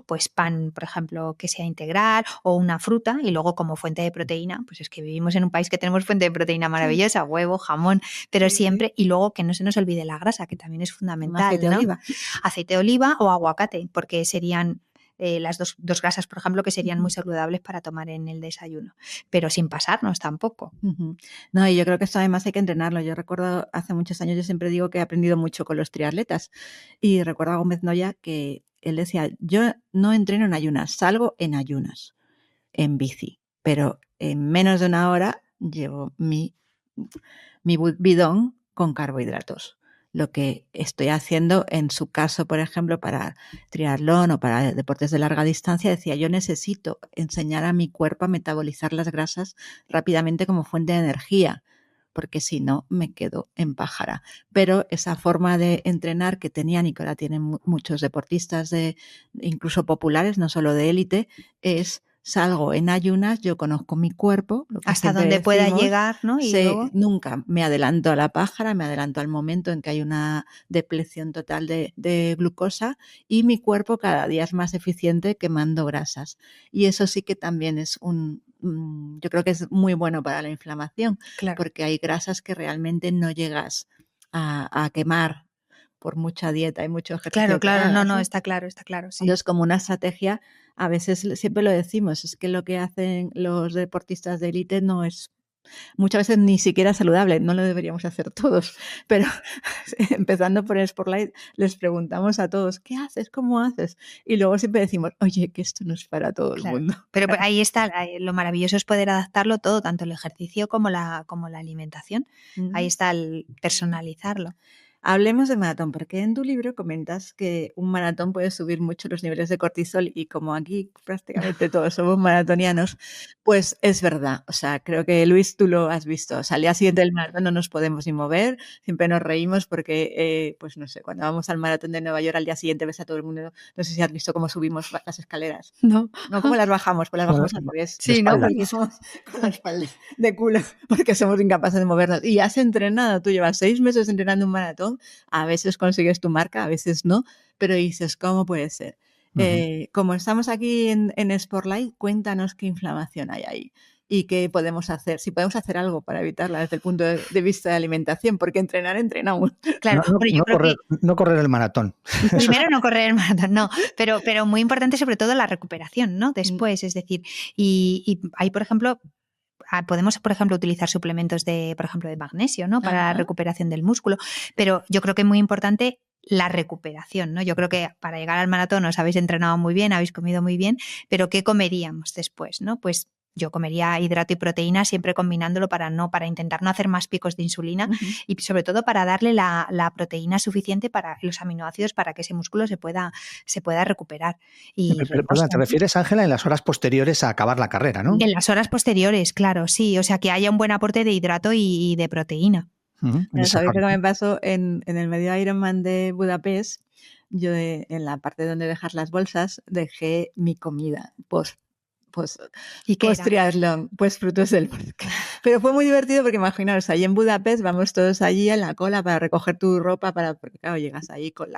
pues pan, por ejemplo, que sea integral, o una fruta, y luego como fuente de proteína, pues es que vivimos en un país que tenemos fuente de proteína maravillosa, huevo, jamón, pero siempre, y luego que no se nos olvide la grasa, que también es fundamental, aceite de oliva. Aceite de oliva o aguacate, porque serían las dos grasas, por ejemplo, que serían muy saludables para tomar en el desayuno, pero sin pasarnos tampoco. No, y yo creo que esto además hay que entrenarlo. Yo recuerdo hace muchos años, yo siempre digo que he aprendido mucho con los triatletas, y recuerdo a Gómez Noya que él decía, yo no entreno en ayunas, salgo en ayunas, en bici, pero en menos de una hora llevo mi bidón con carbohidratos. Lo que estoy haciendo en su caso, por ejemplo, para triatlón o para deportes de larga distancia, decía, yo necesito enseñar a mi cuerpo a metabolizar las grasas rápidamente como fuente de energía, porque si no me quedo en pájara. Pero esa forma de entrenar que tenían y que ahora tienen muchos deportistas incluso populares, no solo de élite, es: salgo en ayunas, yo conozco mi cuerpo, lo que hasta donde pueda llegar, ¿no? Y luego nunca me adelanto a la pájara, me adelanto al momento en que hay una depleción total de glucosa, y mi cuerpo cada día es más eficiente quemando grasas. Y eso sí que también es yo creo que es muy bueno para la inflamación, claro, porque hay grasas que realmente no llegas a quemar por mucha dieta y mucho ejercicio. Claro, no, está claro, sí. Entonces, como una estrategia, a veces siempre lo decimos, es que lo que hacen los deportistas de élite no es muchas veces ni siquiera saludable, no lo deberíamos hacer todos, pero empezando por el Sportlight les preguntamos a todos, ¿qué haces? ¿Cómo haces? Y luego siempre decimos, oye, que esto no es para todo el mundo. Pero ahí está, lo maravilloso es poder adaptarlo todo, tanto el ejercicio como la alimentación. Ahí está el personalizarlo. Hablemos de maratón, porque en tu libro comentas que un maratón puede subir mucho los niveles de cortisol, y como aquí prácticamente todos somos maratonianos, pues es verdad. O sea, creo que, Luis, tú lo has visto. O sea, al día siguiente del maratón no nos podemos ni mover, siempre nos reímos porque, pues no sé, cuando vamos al maratón de Nueva York al día siguiente ves a todo el mundo, no sé si has visto cómo subimos las escaleras. No, ¿cómo las bajamos? Pues las bajamos al revés. Sí, ¿no? Porque somos con la espalda de culo, porque somos incapaces de movernos. Y has entrenado, tú llevas 6 meses entrenando un maratón, a veces consigues tu marca, a veces no, pero dices, ¿cómo puede ser? Como estamos aquí en Sportlight, cuéntanos qué inflamación hay ahí y qué podemos hacer, si podemos hacer algo para evitarla desde el punto de vista de alimentación, porque entrenamos. Claro, no correr el maratón. Primero no correr el maratón, no, pero muy importante sobre todo la recuperación, ¿no? Después, es decir, y hay, por ejemplo, podemos, por ejemplo, utilizar suplementos por ejemplo, de magnesio, ¿no? Para la recuperación del músculo, pero yo creo que es muy importante la recuperación, ¿no? Yo creo que para llegar al maratón os habéis entrenado muy bien, habéis comido muy bien, pero ¿qué comeríamos después, no? Pues yo comería hidrato y proteína, siempre combinándolo para intentar no hacer más picos de insulina, y sobre todo para darle la proteína suficiente para los aminoácidos para que ese músculo se pueda recuperar. Pero, ¿te refieres, Ángela, en las horas posteriores a acabar la carrera, no? En las horas posteriores, claro, sí. O sea, que haya un buen aporte de hidrato y de proteína. ¿Sabéis lo que me pasó en el medio Ironman de Budapest? Yo en la parte donde dejas las bolsas dejé mi comida post triatlón, pues frutos del bosque. Pero fue muy divertido porque imaginaos, ahí en Budapest vamos todos allí en la cola para recoger tu ropa, porque claro, llegas ahí con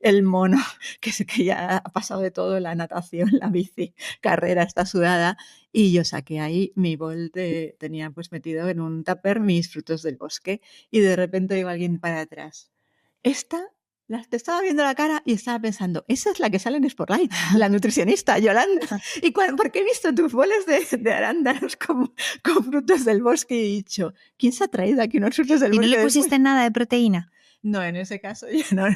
el mono que ya ha pasado de todo, la natación, la bici, carrera, está sudada, y yo saqué ahí mi bol tenía pues metido en un tupper mis frutos del bosque, y de repente iba alguien para atrás. Te estaba viendo la cara y estaba pensando, esa es la que sale en Spotlight, la nutricionista, Yolanda. Porque he visto tus boles de arándanos con frutos del bosque y he dicho, ¿quién se ha traído aquí unos frutos del ¿Y bosque? no le pusiste nada de proteína? No, en ese caso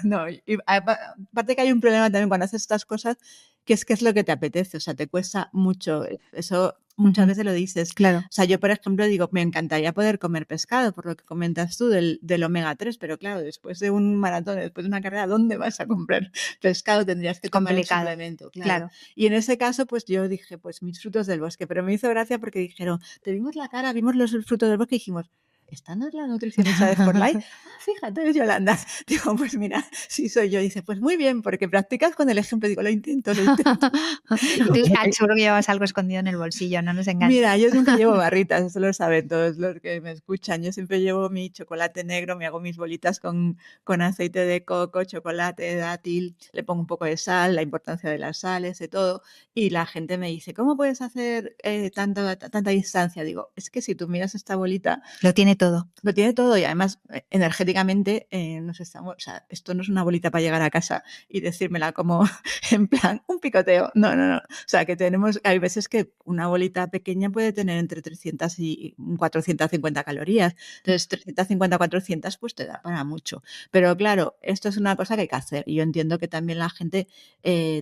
no. Y aparte que hay un problema también cuando haces estas cosas, que es lo que te apetece, o sea, te cuesta mucho. Eso muchas veces lo dices. Claro. O sea, yo, por ejemplo, digo, me encantaría poder comer pescado, por lo que comentas tú del omega 3, pero claro, después de un maratón, después de una carrera, ¿dónde vas a comprar pescado? Tendrías que tomar un suplemento. Claro. Y en ese caso, pues yo dije, pues mis frutos del bosque, pero me hizo gracia porque dijeron, te vimos la cara, vimos los frutos del bosque y dijimos, ¿esta no es la nutricionista de Spotlight? Fíjate, es Yolanda. Digo, pues mira, sí soy yo. Dice, pues muy bien, porque practicas con el ejemplo. Digo, lo intento. Seguro que llevas algo escondido en el bolsillo, no nos engañes. Mira, yo nunca llevo barritas, eso lo saben todos los que me escuchan. Yo siempre llevo mi chocolate negro, me hago mis bolitas con aceite de coco, chocolate, dátil, le pongo un poco de sal, la importancia de las sales, de todo. Y la gente me dice, ¿cómo puedes hacer tanta distancia? Digo, es que si tú miras esta bolita... Lo tiene todo. Lo tiene todo y además energéticamente o sea, esto no es una bolita para llegar a casa y decírmela como en plan un picoteo. No. O sea, que hay veces que una bolita pequeña puede tener entre 300 y 450 calorías. Entonces, 350, 400 pues te da para mucho. Pero claro, esto es una cosa que hay que hacer. Y yo entiendo que también la gente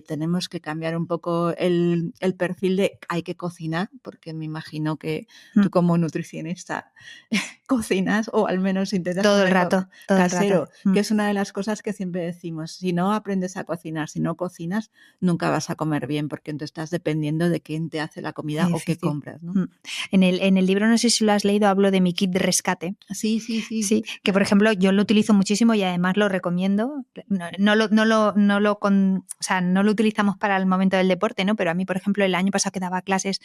tenemos que cambiar un poco el perfil de hay que cocinar, porque me imagino que tú como nutricionista cocinas o al menos intentas todo el rato casero, que es una de las cosas que siempre decimos, si no aprendes a cocinar, si no cocinas, nunca vas a comer bien, porque entonces estás dependiendo de quién te hace la comida o qué compras, ¿no? En el libro, no sé si lo has leído, hablo de mi kit de rescate. Sí. Sí, que por ejemplo yo lo utilizo muchísimo y además lo recomiendo. No lo utilizamos para el momento del deporte, ¿no? Pero a mí, por ejemplo, el año pasado que daba clases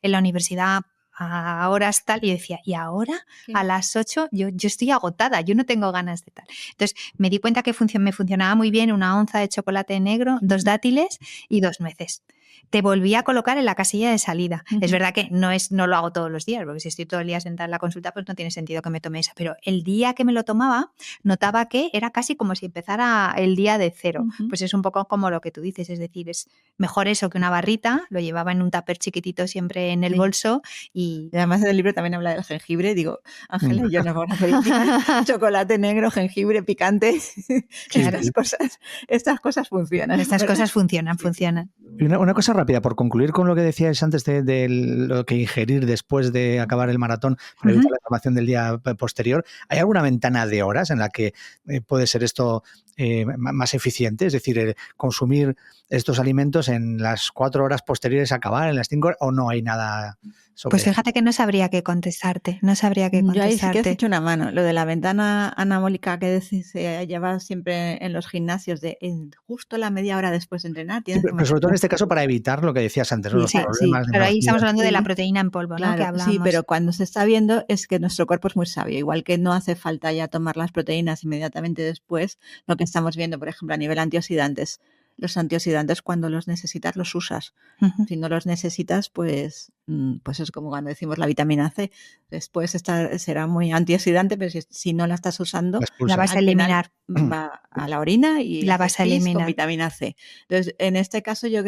en la universidad a horas tal, y decía, ¿y ahora? ¿Qué? A las 8 yo estoy agotada, yo no tengo ganas de tal. Entonces me di cuenta que me funcionaba muy bien 1 onza de chocolate negro, 2 dátiles y 2 nueces. Te volví a colocar en la casilla de salida. Es verdad que no lo hago todos los días, porque si estoy todo el día sentada en la consulta, pues no tiene sentido que me tome esa. Pero el día que me lo tomaba, notaba que era casi como si empezara el día de cero. Pues es un poco como lo que tú dices, es decir, es mejor eso que una barrita. Lo llevaba en un tupper chiquitito siempre en el bolso. Y además en el libro también habla del jengibre. Digo, Ángela y yo nos vamos a pedir chocolate negro, jengibre, picante. Claro. Estas cosas funcionan. Estas cosas funcionan. Y una cosa rápida, por concluir con lo que decías antes de lo que ingerir después de acabar el maratón para evitar la inflamación del día posterior, ¿hay alguna ventana de horas en la que puede ser esto más eficiente? Es decir, consumir estos alimentos en las 4 horas posteriores a acabar, en las 5 horas, ¿o no hay nada sobre Pues eso? fíjate que no sabría qué contestarte. Yo ahí sí que has hecho una mano. Lo de la ventana anabólica que se lleva siempre en los gimnasios, de justo la media hora después de entrenar. Sí, pero sobre todo en este caso para evitar lo que decías antes, los problemas. Pero ahí estamos hablando de la proteína en polvo, claro, ¿no? Que hablamos. Sí, pero cuando se está viendo es que nuestro cuerpo es muy sabio. Igual que no hace falta ya tomar las proteínas inmediatamente después, lo que estamos viendo, por ejemplo, a nivel antioxidantes. Los antioxidantes cuando los necesitas los usas. Si no los necesitas, pues es como cuando decimos la vitamina C. Después será muy antioxidante, pero si no la estás usando, la vas a eliminar. Va a la orina y la vas a eliminar con vitamina C. Entonces, en este caso yo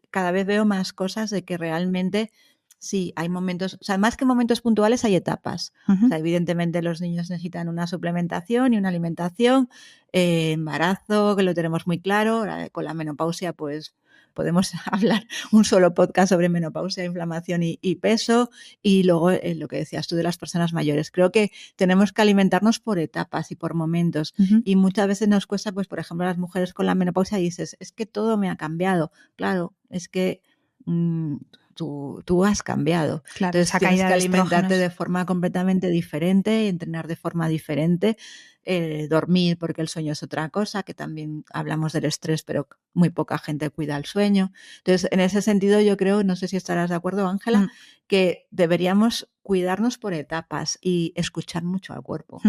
cada vez veo más cosas de que realmente sí, hay momentos, o sea, más que momentos puntuales hay etapas. O sea, evidentemente los niños necesitan una suplementación y una alimentación, embarazo, que lo tenemos muy claro, con la menopausia pues podemos hablar un solo podcast sobre menopausia, inflamación y peso, y luego lo que decías tú de las personas mayores. Creo que tenemos que alimentarnos por etapas y por momentos, y muchas veces nos cuesta, pues por ejemplo, las mujeres con la menopausia dices, es que todo me ha cambiado. Claro, es que tú has cambiado. Claro, Entonces esa tienes caída que de alimentarte estrógenos. de forma completamente diferente, entrenar de forma diferente, dormir porque el sueño es otra cosa, que también hablamos del estrés, pero muy poca gente cuida el sueño. Entonces, en ese sentido yo creo, no sé si estarás de acuerdo, Ángela, que deberíamos cuidarnos por etapas y escuchar mucho al cuerpo,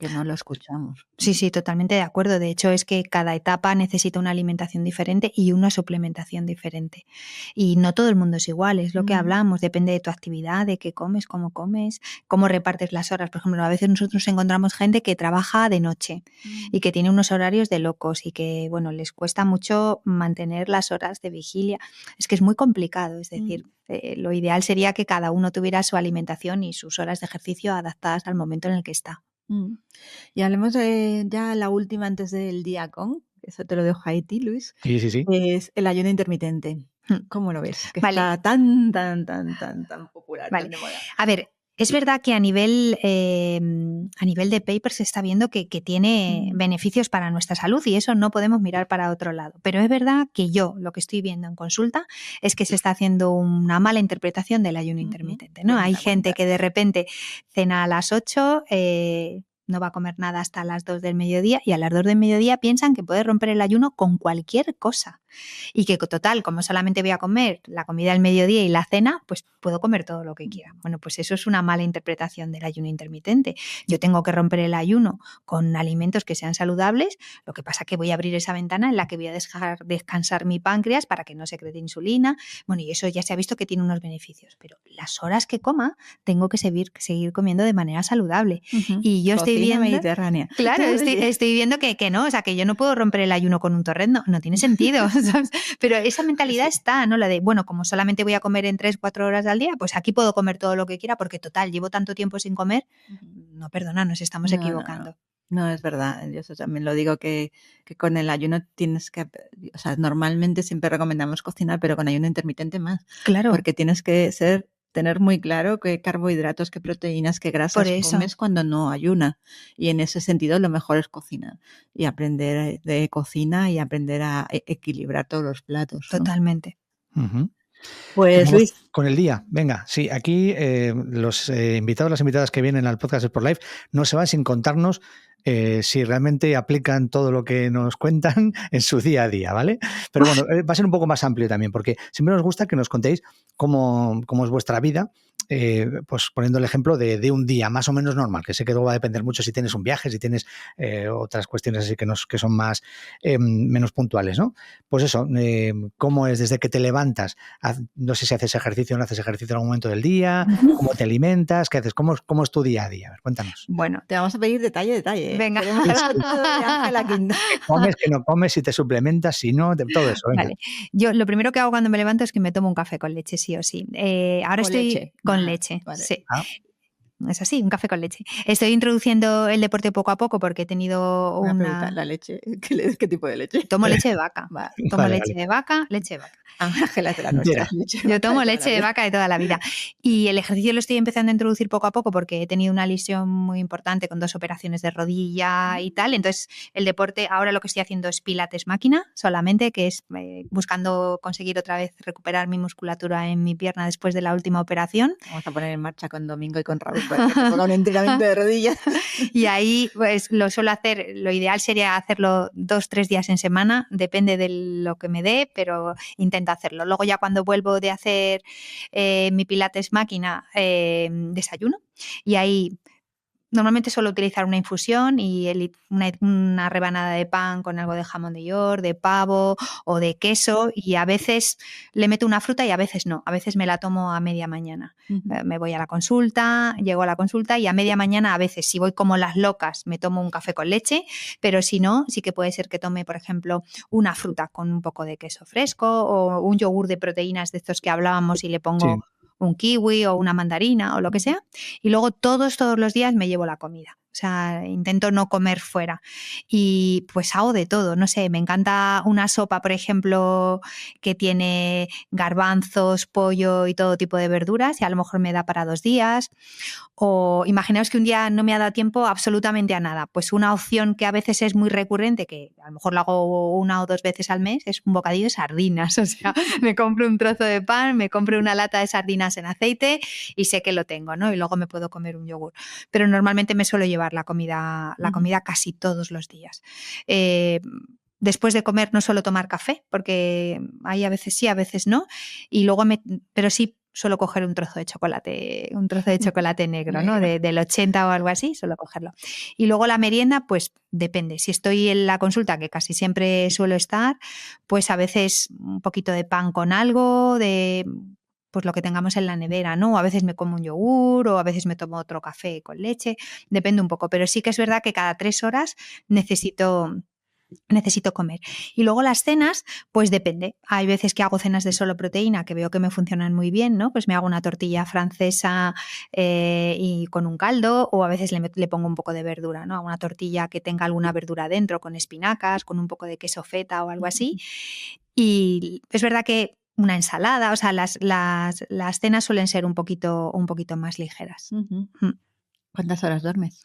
que no lo escuchamos. Sí, sí, totalmente de acuerdo. De hecho, es que cada etapa necesita una alimentación diferente y una suplementación diferente. Y no todo el mundo es igual, es lo que hablamos. Depende de tu actividad, de qué comes, cómo repartes las horas. Por ejemplo, a veces nosotros encontramos gente que trabaja de noche y que tiene unos horarios de locos y que, bueno, les cuesta mucho mantener las horas de vigilia. Es que es muy complicado. Es decir, lo ideal sería que cada uno tuviera su alimentación y sus horas de ejercicio adaptadas al momento en el que está. Y hablemos de ya la última antes del día con, eso te lo dejo a ti, Luis, Sí. es el ayuno intermitente. ¿Cómo lo ves? Que Vale. está tan popular, Vale. tan de moda. A ver, es verdad que a nivel de papers se está viendo que tiene beneficios para nuestra salud y eso no podemos mirar para otro lado. Pero es verdad que yo lo que estoy viendo en consulta es que se está haciendo una mala interpretación del ayuno intermitente, ¿no? Hay gente que de repente cena a las 8, no va a comer nada hasta las 2 del mediodía y a las 2 del mediodía piensan que puede romper el ayuno con cualquier cosa y que total, como solamente voy a comer la comida del mediodía y la cena, pues puedo comer todo lo que quiera. Bueno, pues eso es una mala interpretación del ayuno intermitente. Yo tengo que romper el ayuno con alimentos que sean saludables, lo que pasa es que voy a abrir esa ventana en la que voy a dejar descansar mi páncreas para que no secrete insulina. Bueno, y eso ya se ha visto que tiene unos beneficios, pero las horas que coma tengo que seguir comiendo de manera saludable. Y yo estoy viendo mediterránea. Claro, estoy viendo que no, o sea, que yo no puedo romper el ayuno con un torrendo, no tiene sentido, ¿sabes? Pero esa mentalidad está, ¿no? La de, bueno, como solamente voy a comer en 3-4 horas al día, pues aquí puedo comer todo lo que quiera porque total, llevo tanto tiempo sin comer. No, perdona, nos estamos equivocando. No, es verdad. Yo eso también lo digo que con el ayuno tienes que, o sea, normalmente siempre recomendamos cocinar, pero con ayuno intermitente más. Claro. Porque tienes que tener muy claro qué carbohidratos, qué proteínas, qué grasas comes cuando no ayuna. Y en ese sentido lo mejor es cocinar y aprender de cocina y aprender a equilibrar todos los platos, ¿no? Totalmente. Pues Luis. Con el día, venga, sí, aquí los invitados, las invitadas que vienen al podcast Sport Life no se van sin contarnos si realmente aplican todo lo que nos cuentan en su día a día, ¿vale? Pero bueno, va a ser un poco más amplio también, porque siempre nos gusta que nos contéis cómo es vuestra vida, pues poniendo el ejemplo de un día más o menos normal, que sé que luego va a depender mucho si tienes un viaje, si tienes otras cuestiones así que son más menos puntuales, ¿no? Pues eso, cómo es desde que te levantas, no sé si haces ejercicio o no haces ejercicio en algún momento del día, cómo te alimentas, qué haces, cómo es tu día a día. A ver, cuéntanos. Bueno, te vamos a pedir detalle. Venga. ¿Qué comes, qué no comes, si te suplementas, si no, todo eso. Venga. Vale. Yo lo primero que hago cuando me levanto es que me tomo un café con leche, sí o sí. Ahora estoy con leche. Vale. Sí. Es así, un café con leche. Estoy introduciendo el deporte poco a poco porque he tenido una... ¿La leche? ¿Qué tipo de leche? Tomo leche de vaca. Leche de vaca. Ángela de la nuestra. Yo tomo leche de vaca de toda la vida. Y el ejercicio lo estoy empezando a introducir poco a poco porque he tenido una lesión muy importante con 2 operaciones de rodilla y tal. Entonces, el deporte, ahora lo que estoy haciendo es pilates máquina solamente, que es buscando conseguir otra vez recuperar mi musculatura en mi pierna después de la última operación. Vamos a poner en marcha con Domingo y con Raúl para que te ponga un entrenamiento de rodillas. Y ahí pues lo suelo hacer, lo ideal sería hacerlo 2-3 días en semana, depende de lo que me dé, pero intento hacerlo. Luego ya cuando vuelvo de hacer mi pilates máquina, desayuno y ahí normalmente suelo utilizar una infusión y una rebanada de pan con algo de jamón de york, de pavo o de queso y a veces le meto una fruta y a veces no. A veces me la tomo a media mañana. Me voy a la consulta, llego a la consulta y a media mañana a veces, si voy como las locas, me tomo un café con leche, pero si no, sí que puede ser que tome, por ejemplo, una fruta con un poco de queso fresco o un yogur de proteínas de estos que hablábamos y le pongo... Sí. Un kiwi o una mandarina o lo que sea, y luego todos los días me llevo la comida. O sea, intento no comer fuera. Y pues hago de todo, no sé, me encanta una sopa, por ejemplo, que tiene garbanzos, pollo y todo tipo de verduras y a lo mejor me da para 2 días. O imaginaos que un día no me ha dado tiempo absolutamente a nada. Pues una opción que a veces es muy recurrente, que a lo mejor lo hago 1 o 2 veces al mes, es un bocadillo de sardinas. O sea, me compro un trozo de pan, me compro una lata de sardinas en aceite y sé que lo tengo, ¿no? Y luego me puedo comer un yogur. Pero normalmente me suelo llevar la comida casi todos los días. Después de comer no suelo tomar café, porque hay a veces sí, a veces no. Y luego pero sí suelo coger un trozo de chocolate negro, ¿no? Del 80 o algo así, suelo cogerlo. Y luego la merienda, pues depende. Si estoy en la consulta, que casi siempre suelo estar, pues a veces un poquito de pan con algo, pues lo que tengamos en la nevera, ¿no? A veces me como un yogur o a veces me tomo otro café con leche, depende un poco. Pero sí que es verdad que cada 3 horas necesito comer. Y luego las cenas, pues depende. Hay veces que hago cenas de solo proteína que veo que me funcionan muy bien, ¿no? Pues me hago una tortilla francesa y con un caldo, o a veces le pongo un poco de verdura, ¿no? Hago una tortilla que tenga alguna verdura dentro, con espinacas, con un poco de queso feta o algo así. Y es verdad que una ensalada, o sea, las cenas suelen ser un poquito más ligeras. ¿Cuántas horas duermes?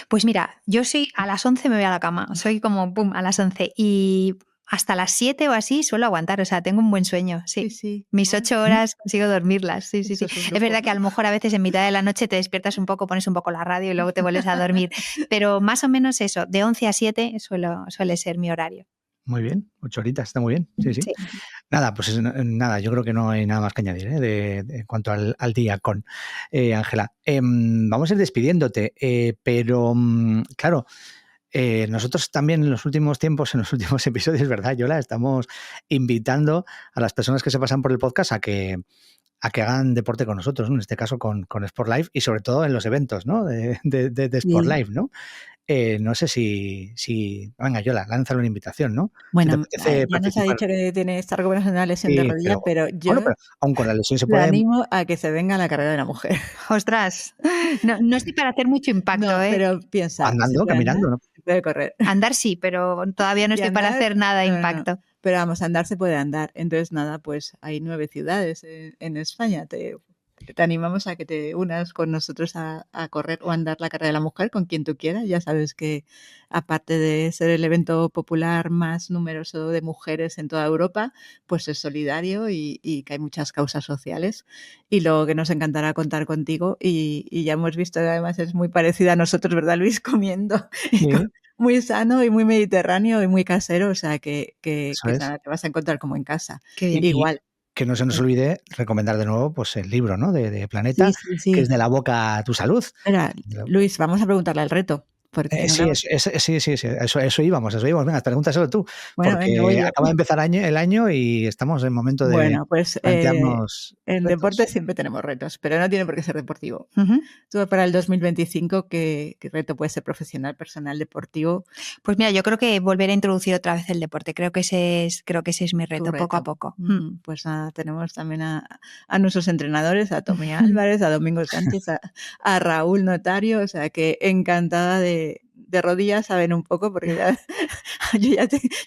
Pues mira, yo a las 11 me voy a la cama, soy como pum, a las 11 y hasta las 7 o así suelo aguantar, o sea, tengo un buen sueño, sí. Mis 8 horas consigo dormirlas, sí. Es verdad que a lo mejor a veces en mitad de la noche te despiertas un poco, pones un poco la radio y luego te vuelves a dormir, pero más o menos eso, de 11 a 7 suele ser mi horario. Muy bien, 8 horitas, está muy bien. Sí. Nada, pues nada, yo creo que no hay nada más que añadir en cuanto al día con Ángela. Vamos a ir despidiéndote, pero claro, nosotros también en los últimos tiempos, en los últimos episodios, ¿verdad, Yola? Estamos invitando a las personas que se pasan por el podcast a que hagan deporte con nosotros, ¿no? En este caso con Sport Life y sobre todo en los eventos, ¿no? de Sport Life, ¿no? No sé si... Venga, Yola, lánzale una invitación, ¿no? Bueno, Si te ya nos ha dicho que está recuperando una lesión de rodilla, pero yo pero aún con la lesión se le puede... animo a que se venga a la carrera de la mujer. ¡Ostras! No estoy para hacer mucho impacto, No, pero piensa... Andando, caminando, ¿no? Se puede correr. Andar sí, pero todavía no estoy para hacer nada de impacto. No. Pero vamos, andar se puede andar. Entonces, nada, pues hay 9 ciudades en España. Te animamos a que te unas con nosotros a correr o andar la carrera de la mujer con quien tú quieras. Ya sabes que aparte de ser el evento popular más numeroso de mujeres en toda Europa, pues es solidario y que hay muchas causas sociales. Y luego que nos encantará contar contigo y ya hemos visto que además es muy parecida a nosotros, ¿verdad, Luis? Comiendo. Sí. Muy sano y muy mediterráneo y muy casero, o sea que nada, te vas a encontrar como en casa. Qué bien. Igual. Que no se nos olvide recomendar de nuevo pues el libro, ¿no? de Planeta, sí. que es De la boca a tu salud. Espera, Luis, vamos a preguntarle al reto. Sí, eso íbamos. Venga, pregúntaselo tú, bueno, porque acaba de empezar el año y estamos en momento de pues, plantearnos en retos. deporte siempre tenemos retos, pero no tiene por qué ser deportivo. Tú para el 2025, ¿qué reto puede ser profesional, personal, deportivo? Pues mira, yo creo que volver a introducir otra vez el deporte. Creo que ese es mi reto, poco a poco. Pues nada, tenemos también a nuestros entrenadores, a Tommy Álvarez, a Domingo Sánchez, a Raúl Notario, o sea que encantada de rodillas, saben un poco, porque yo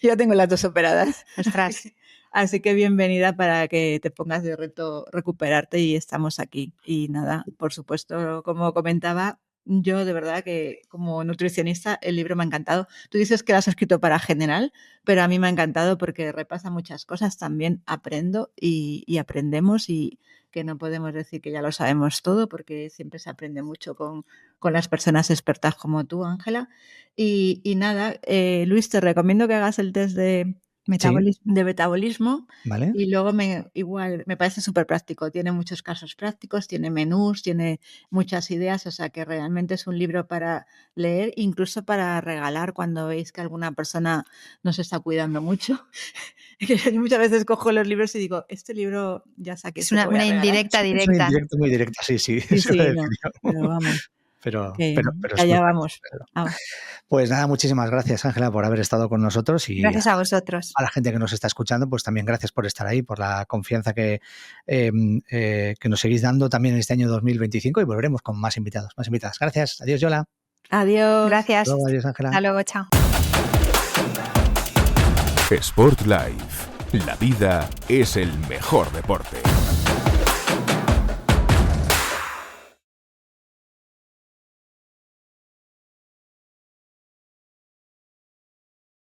ya tengo las 2 operadas. Ostras. Así que bienvenida para que te pongas de reto recuperarte y estamos aquí. Y nada, por supuesto, como comentaba, yo de verdad que como nutricionista el libro me ha encantado. Tú dices que lo has escrito para general, pero a mí me ha encantado porque repasa muchas cosas. También aprendo y aprendemos y que no podemos decir que ya lo sabemos todo porque siempre se aprende mucho con las personas expertas como tú, Ángela. Y nada, Luis, te recomiendo que hagas el test de metabolismo, ¿vale? Y luego igual me parece súper práctico. Tiene muchos casos prácticos, tiene menús, tiene muchas ideas, o sea que realmente es un libro para leer, incluso para regalar cuando veis que alguna persona no se está cuidando mucho. Muchas veces cojo los libros y digo, este libro ya saqué. Es una indirecta. Es una indirecta muy directa, sí. Sí, no, pero vamos. Pero allá vamos. Pues nada, muchísimas gracias, Ángela, por haber estado con nosotros y gracias a vosotros. A la gente que nos está escuchando, pues también gracias por estar ahí, por la confianza que nos seguís dando también en este año 2025 y volveremos con más invitados, más invitadas. Gracias. Adiós, Yola. Adiós. Gracias. Luego, adiós, Ángela. Hasta luego, chao. Sport Life. La vida es el mejor deporte.